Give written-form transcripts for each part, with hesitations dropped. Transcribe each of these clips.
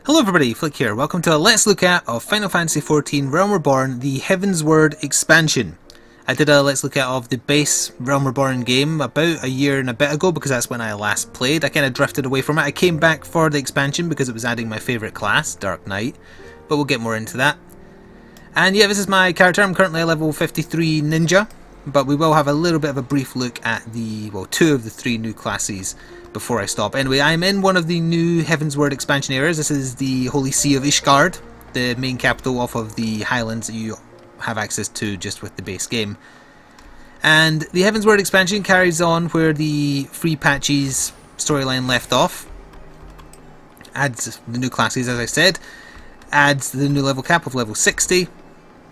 Hello everybody, Flik here. Welcome to a Let's Look At of Final Fantasy XIV Realm Reborn, the Heavensward expansion. I did a Let's Look At of the base Realm Reborn game about a year and a bit ago because that's when I last played. I kind of drifted away from it. I came back for the expansion because it was adding my favourite class, Dark Knight, but we'll get more into that. And yeah, this is my character. I'm currently a level 53 ninja, but we will have a little bit of a brief look at the, well, two of the three new classes before I stop. Anyway, I'm in one of the new Heavensward expansion areas. This is the Holy See of Ishgard, the main capital off of the Highlands that you have access to just with the base game. And the Heavensward expansion carries on where the Free Patches storyline left off. Adds the new classes, as I said. Adds the new level cap of level 60.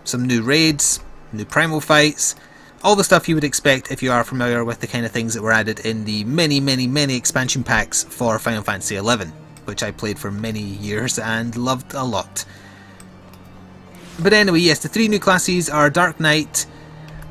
Some new raids, new primal fights. All the stuff you would expect if you are familiar with the kind of things that were added in the many expansion packs for Final Fantasy XI, which I played for many years and loved a lot. But anyway, yes, the three new classes are Dark Knight,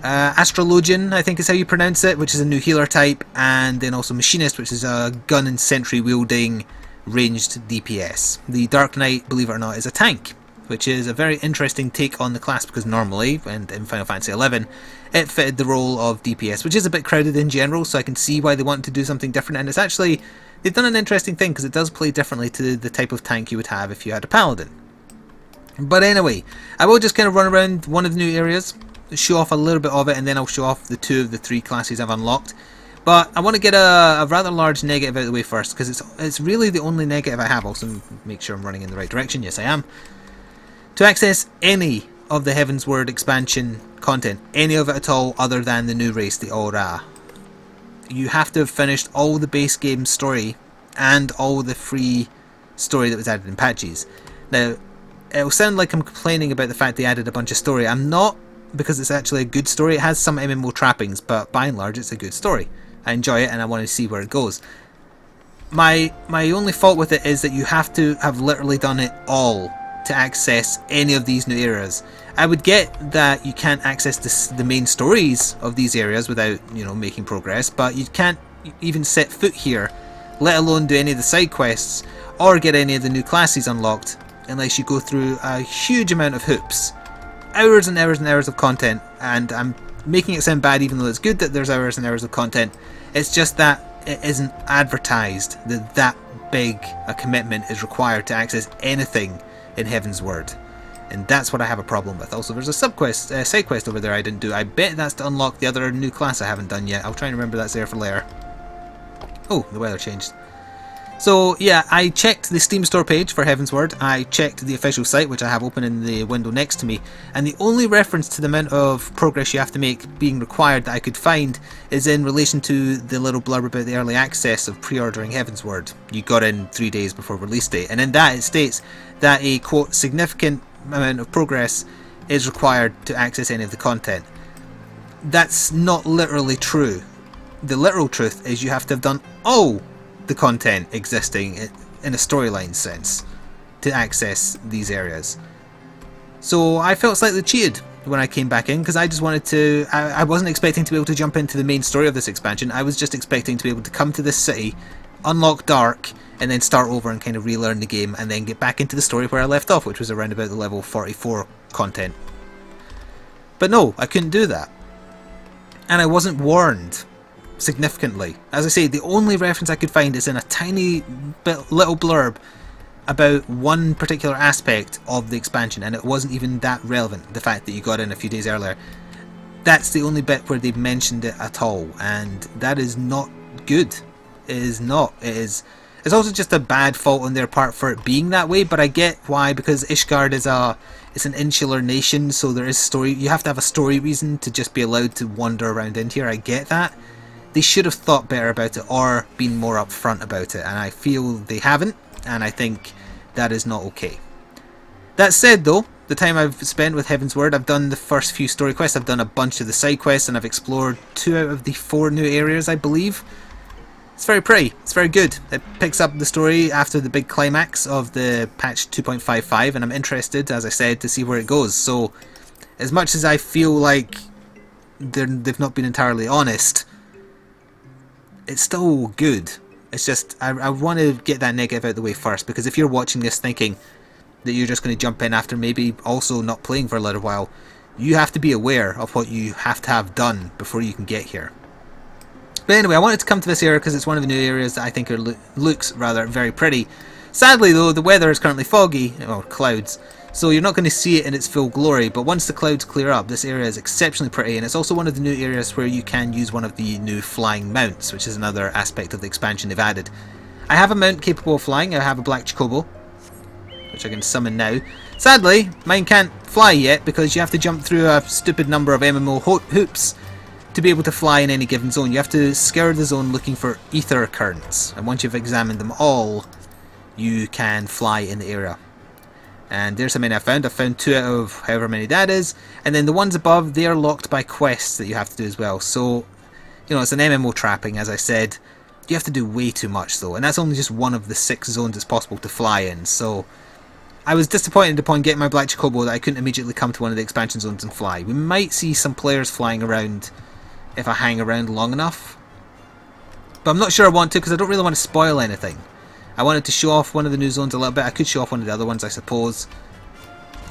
Astrologian, I think is how you pronounce it, which is a new healer type, and then also Machinist, which is a gun and sentry wielding ranged DPS. The Dark Knight, believe it or not, is a tank, which is a very interesting take on the class because normally, and in Final Fantasy XI, it fitted the role of DPS, which is a bit crowded in general, so I can see why they want to do something different, and it's actually, they've done an interesting thing because it does play differently to the type of tank you would have if you had a Paladin. But anyway, I will just kind of run around one of the new areas, show off a little bit of it, and then I'll show off the two of the three classes I've unlocked. But I want to get a rather large negative out of the way first, because it's really the only negative I have. Also, make sure I'm running in the right direction. Yes, I am. To access any of the Heavensward expansion content, any of it at all other than the new race, the Aura, you have to have finished all the base game story and all the free story that was added in patches. Now, it'll sound like I'm complaining about the fact they added a bunch of story. I'm not, because it's actually a good story. It has some MMO trappings, but by and large it's a good story. I enjoy it and I want to see where it goes. My only fault with it is that you have to have literally done it all to access any of these new areas. I would get that you can't access the main stories of these areas without, you know, making progress, but you can't even set foot here, let alone do any of the side quests or get any of the new classes unlocked unless you go through a huge amount of hoops. Hours and hours and hours of content, and I'm making it sound bad even though it's good that there's hours and hours of content. It's just that it isn't advertised that big a commitment is required to access anything in Heavensward, and that's what I have a problem with. Also, there's a side quest over there I didn't do. I bet that's to unlock the other new class I haven't done yet. I'll try and remember that's there for later. Oh, the weather changed. So yeah, I checked the Steam store page for Heavensward, I checked the official site, which I have open in the window next to me, and the only reference to the amount of progress you have to make being required that I could find is in relation to the little blurb about the early access of pre-ordering Heavensward. You got in 3 days before release date, and in that it states that a, quote, significant amount of progress is required to access any of the content. That's not literally true. The literal truth is you have to have done all the content existing in a storyline sense to access these areas. So I felt slightly cheated when I came back in because I just wanted to, I wasn't expecting to be able to jump into the main story of this expansion. I was just expecting to be able to come to this city, unlock Dark, and then start over and kind of relearn the game and then get back into the story where I left off, which was around about the level 44 content. But no, I couldn't do that. And I wasn't warned significantly. As I say, the only reference I could find is in a tiny little blurb about one particular aspect of the expansion, and it wasn't even that relevant, the fact that you got in a few days earlier. That's the only bit where they've mentioned it at all, and that is not good. It is not. It's also just a bad fault on their part for it being that way, but I get why, because Ishgard is it's an insular nation, so there is story. You have to have a story reason to just be allowed to wander around in here. I get that. They should have thought better about it or been more upfront about it, and I feel they haven't, and I think that is not okay. That said though, the time I've spent with Heavensward, I've done the first few story quests, I've done a bunch of the side quests, and I've explored 2 out of the 4 new areas, I believe. It's very pretty, it's very good. It picks up the story after the big climax of the patch 2.55, and I'm interested, as I said, to see where it goes. So, as much as I feel like they've not been entirely honest, it's still good. It's just, I want to get that negative out of the way first, because if you're watching this thinking that you're just going to jump in after maybe also not playing for a little while, you have to be aware of what you have to have done before you can get here. But anyway, I wanted to come to this area because it's one of the new areas that I think looks rather very pretty. Sadly though, the weather is currently foggy, or clouds, so you're not going to see it in its full glory, but once the clouds clear up, this area is exceptionally pretty, and it's also one of the new areas where you can use one of the new flying mounts, which is another aspect of the expansion they've added. I have a mount capable of flying. I have a black chocobo, which I can summon now. Sadly, mine can't fly yet because you have to jump through a stupid number of MMO hoops to be able to fly in any given zone. You have to scour the zone looking for ether currents, and once you've examined them all, you can fly in the area. And there's how many I've found. I've found 2 out of however many that is, and then the ones above, they are locked by quests that you have to do as well. So, you know, it's an MMO trapping, as I said. You have to do way too much though, and that's only just one of the 6 zones it's possible to fly in. So I was disappointed upon getting my black chocobo that I couldn't immediately come to one of the expansion zones and fly. We might see some players flying around if I hang around long enough, but I'm not sure I want to, because I don't really want to spoil anything. I wanted to show off one of the new zones a little bit. I could show off one of the other ones, I suppose.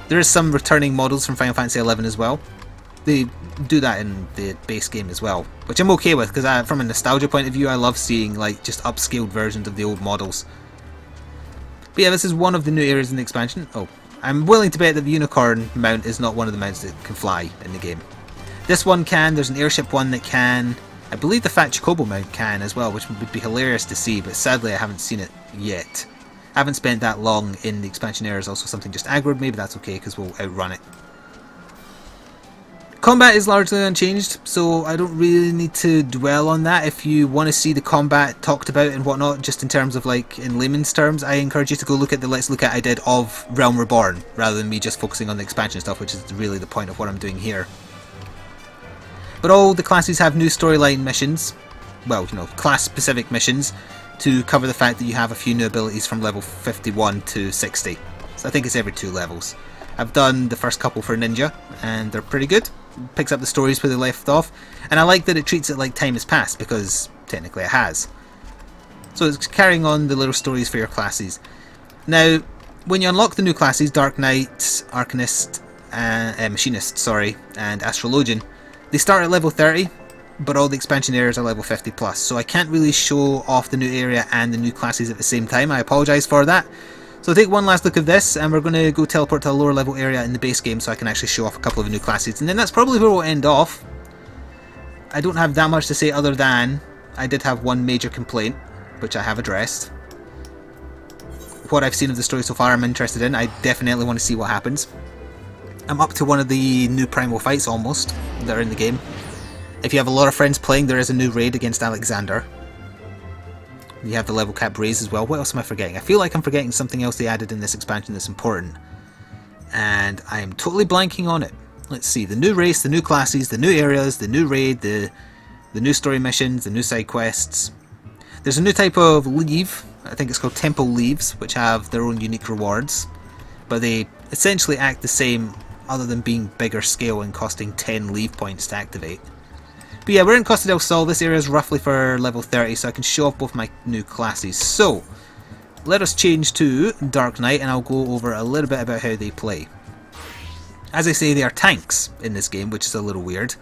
There is some returning models from Final Fantasy XI as well. They do that in the base game as well, which I'm okay with, because from a nostalgia point of view, I love seeing like just upscaled versions of the old models. But yeah, this is one of the new areas in the expansion. Oh, I'm willing to bet that the unicorn mount is not one of the mounts that can fly in the game. This one can. There's an airship one that can. I believe the Fat Chocobo mount can as well, which would be hilarious to see, but sadly I haven't seen it yet. I haven't spent that long in the expansion area. Is also something just aggroed me, but that's okay because we'll outrun it. Combat is largely unchanged, so I don't really need to dwell on that. If you want to see the combat talked about and whatnot, just in terms of like in layman's terms, I encourage you to go look at the Let's Look At I did of Realm Reborn, rather than me just focusing on the expansion stuff, which is really the point of what I'm doing here. But all the classes have new storyline missions, well, you know, class-specific missions, to cover the fact that you have a few new abilities from level 51 to 60. So I think it's every 2 levels. I've done the first couple for Ninja, and they're pretty good. Picks up the stories where they left off, and I like that it treats it like time has passed, because technically it has. So it's carrying on the little stories for your classes. Now, when you unlock the new classes, Dark Knight, Arcanist, Machinist, sorry, and Astrologian, they start at level 30, but all the expansion areas are level 50 plus, so I can't really show off the new area and the new classes at the same time. I apologise for that. So take one last look at this, and we're going to go teleport to a lower level area in the base game so I can actually show off a couple of new classes, and then that's probably where we'll end off. I don't have that much to say other than I did have one major complaint, which I have addressed. What I've seen of the story so far I'm interested in. I definitely want to see what happens. I'm up to one of the new primal fights almost that are in the game. If you have a lot of friends playing, there is a new raid against Alexander. You have the level cap raise as well. What else am I forgetting? I feel like I'm forgetting something else they added in this expansion that's important, and I am totally blanking on it. Let's see, the new race, the new classes, the new areas, the new raid, the new story missions, the new side quests. There's a new type of leave, I think it's called Temple Leaves, which have their own unique rewards, but they essentially act the same other than being bigger scale and costing 10 leave points to activate. But yeah, we're in Costa del Sol. This area is roughly for level 30, so I can show off both my new classes. So, let us change to Dark Knight, and I'll go over a little bit about how they play. As I say, they are tanks in this game, which is a little weird,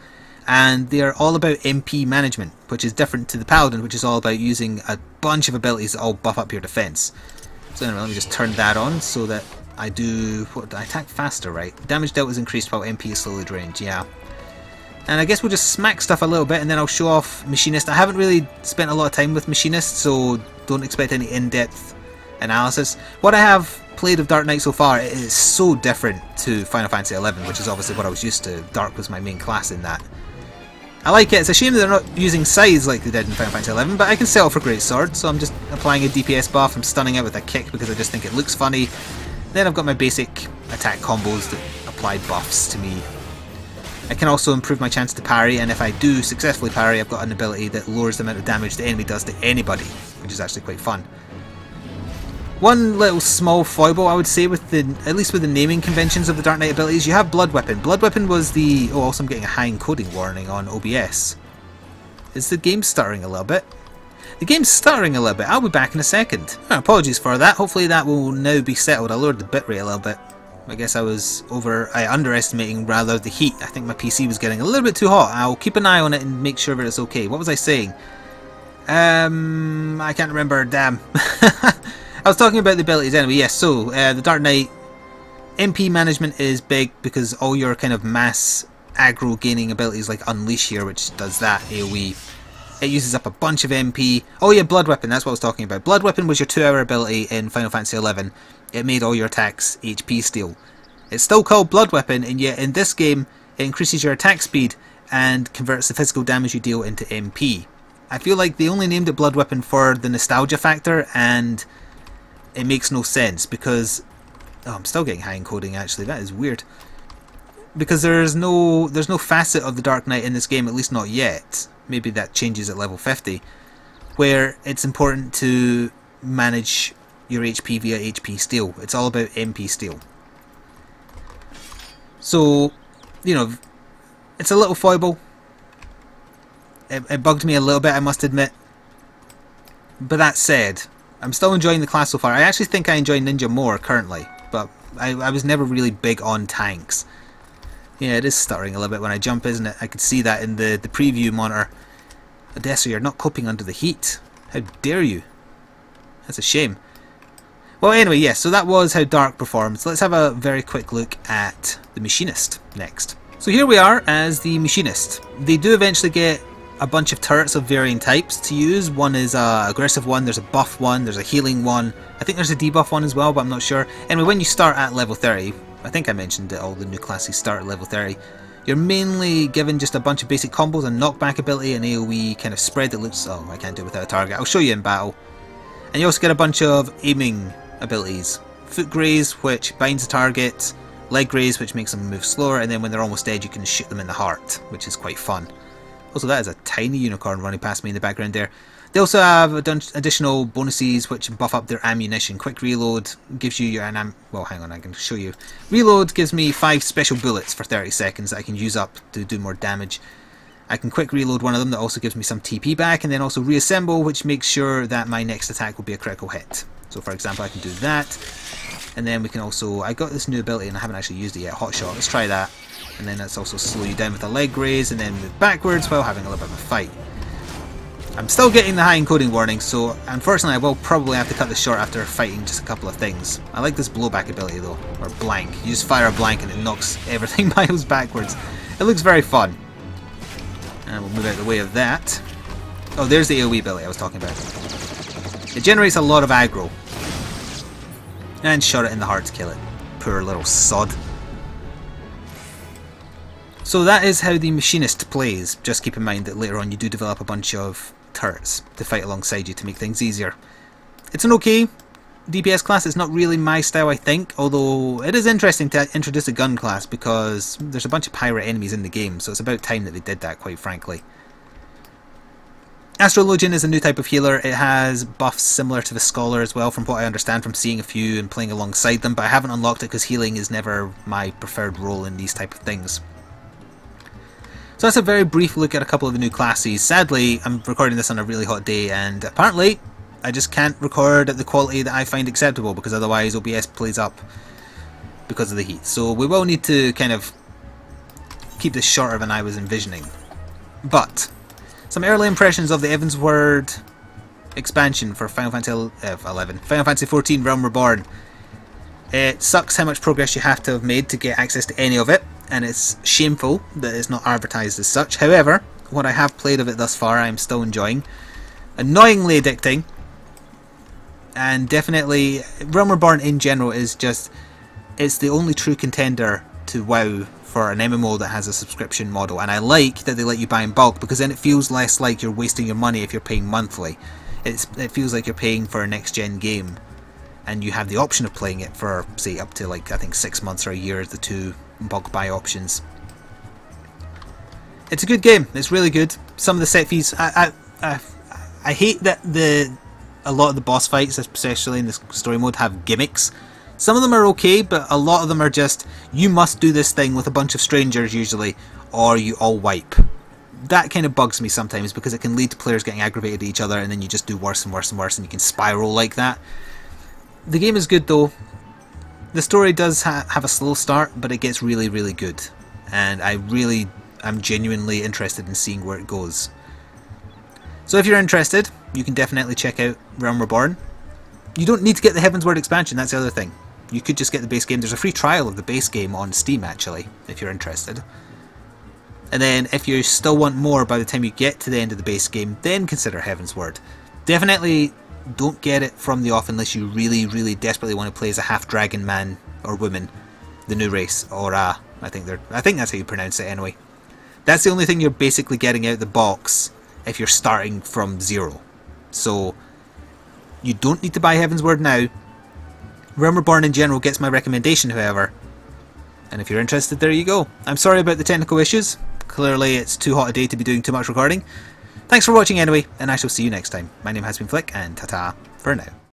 and they are all about MP management, which is different to the Paladin, which is all about using a bunch of abilities that all buff up your defense. So anyway, let me just turn that on so that I do... What, I attack faster, right? Damage dealt is increased while MP is slowly drained, yeah. And I guess we'll just smack stuff a little bit, and then I'll show off Machinist. I haven't really spent a lot of time with Machinist, so don't expect any in-depth analysis. What I have played of Dark Knight so far, it is so different to Final Fantasy XI, which is obviously what I was used to. Dark was my main class in that. I like it. It's a shame that they're not using scythes like they did in Final Fantasy XI, but I can settle for Great Sword, so I'm just applying a DPS buff. I'm stunning it with a kick because I just think it looks funny. Then I've got my basic attack combos that apply buffs to me. I can also improve my chance to parry, and if I do successfully parry, I've got an ability that lowers the amount of damage the enemy does to anybody, which is actually quite fun. One little small foible I would say with at least with the naming conventions of the Dark Knight abilities, you have Blood Weapon. Blood Weapon was the... Oh, also I'm getting a high encoding warning on OBS. Is the game stuttering a little bit? The game's stuttering a little bit. I'll be back in a second. Oh, apologies for that. Hopefully that will now be settled. I lowered the bitrate a little bit. I guess I was underestimating rather the heat. I think my PC was getting a little bit too hot. I'll keep an eye on it and make sure that it's okay. What was I saying? I can't remember. Damn. I was talking about the abilities anyway. Yes, so the Dark Knight MP management is big because all your kind of mass aggro gaining abilities like Unleash here, which does that AoE. It uses up a bunch of MP. Oh yeah, Blood Weapon, that's what I was talking about. Blood Weapon was your 2-hour ability in Final Fantasy XI. It made all your attacks HP steal. It's still called Blood Weapon, and yet in this game it increases your attack speed and converts the physical damage you deal into MP. I feel like they only named it Blood Weapon for the nostalgia factor, and it makes no sense because... Oh, I'm still getting high encoding actually, that is weird. Because there's no facet of the Dark Knight in this game, at least not yet. Maybe that changes at level 50, where it's important to manage your HP via HP steal. It's all about MP steal. So, you know, it's a little foible. It bugged me a little bit, I must admit. But that said, I'm still enjoying the class so far. I actually think I enjoy Ninja more currently, but I was never really big on tanks. Yeah, it is stuttering a little bit when I jump, isn't it? I could see that in the preview monitor. Odessa, you're not coping under the heat. How dare you? That's a shame. Well, anyway, yes, so that was how Dark performs. Let's have a very quick look at the Machinist next. So here we are as the Machinist. They do eventually get a bunch of turrets of varying types to use. One is an aggressive one, there's a buff one, there's a healing one. I think there's a debuff one as well, but I'm not sure. Anyway, when you start at level 30, I think I mentioned that all the new classes start at level 30, you're mainly given just a bunch of basic combos, a knockback ability, an AoE kind of spread that looks... Oh, I can't do it without a target. I'll show you in battle. And you also get a bunch of aiming abilities. Foot graze, which binds the target. Leg graze, which makes them move slower. And then when they're almost dead, you can shoot them in the heart, which is quite fun. Also, that is a tiny unicorn running past me in the background there. They also have additional bonuses which buff up their ammunition. Quick reload gives you your... well, hang on, I can show you. Reload gives me 5 special bullets for 30 seconds that I can use up to do more damage. I can quick reload one of them that also gives me some TP back, and then also reassemble, which makes sure that my next attack will be a critical hit. So for example, I can do that. And then we can also... I got this new ability and I haven't actually used it yet. Hot Shot. Let's try that. And then let's also slow you down with a leg graze and then move backwards while having a little bit of a fight. I'm still getting the high encoding warning, so unfortunately I will probably have to cut this short after fighting just a couple of things. I like this blowback ability though, or blank. You just fire a blank and it knocks everything miles backwards. It looks very fun. And we'll move out of the way of that. Oh, there's the AoE ability I was talking about. It generates a lot of aggro. And shot it in the heart to kill it. Poor little sod. So that is how the Machinist plays. Just keep in mind that later on you do develop a bunch of turrets to fight alongside you to make things easier. It's an okay DPS class. It's not really my style, I think, although it is interesting to introduce a gun class because there's a bunch of pirate enemies in the game, so it's about time that they did that, quite frankly. Astrologian is a new type of healer. It has buffs similar to the Scholar as well, from what I understand from seeing a few and playing alongside them, but I haven't unlocked it because healing is never my preferred role in these type of things. So that's a very brief look at a couple of the new classes. Sadly, I'm recording this on a really hot day, and apparently I just can't record at the quality that I find acceptable because otherwise OBS plays up because of the heat. So we will need to kind of keep this shorter than I was envisioning. But some early impressions of the Heavensward expansion for Final Fantasy XI, Final Fantasy XIV Realm Reborn. It sucks how much progress you have to have made to get access to any of it, and it's shameful that it's not advertised as such. However, what I have played of it thus far I am still enjoying. Annoyingly addicting, and definitely Realm Reborn in general is just... it's the only true contender to WoW for an MMO that has a subscription model, and I like that they let you buy in bulk because then it feels less like you're wasting your money if you're paying monthly. It feels like you're paying for a next gen game, and you have the option of playing it for, say, up to like I think 6 months or a year as the 2 bulk buy options. It's a good game. It's really good. Some of the set fees, I hate that a lot of the boss fights, especially in the story mode, have gimmicks. Some of them are okay, but a lot of them are just, you must do this thing with a bunch of strangers usually, or you all wipe. that kind of bugs me sometimes, because it can lead to players getting aggravated at each other, and then you just do worse and worse and worse, and you can spiral like that. The game is good though. The story does have a slow start, but it gets really, really good. And I'm genuinely interested in seeing where it goes. So if you're interested, you can definitely check out Realm Reborn. You don't need to get the Heavensward expansion, that's the other thing. You could just get the base game. There's a free trial of the base game on Steam actually, if you're interested. And then if you still want more by the time you get to the end of the base game, then consider Heavensward. Definitely don't get it from the off unless you really, really desperately want to play as a half-dragon man or woman, the new race, or I think that's how you pronounce it anyway. That's the only thing you're basically getting out of the box if you're starting from zero. So you don't need to buy Heavensward now. Realm Reborn in general gets my recommendation, however. And if you're interested, there you go. I'm sorry about the technical issues. Clearly it's too hot a day to be doing too much recording. Thanks for watching anyway, and I shall see you next time. My name has been Flik, and ta-ta for now.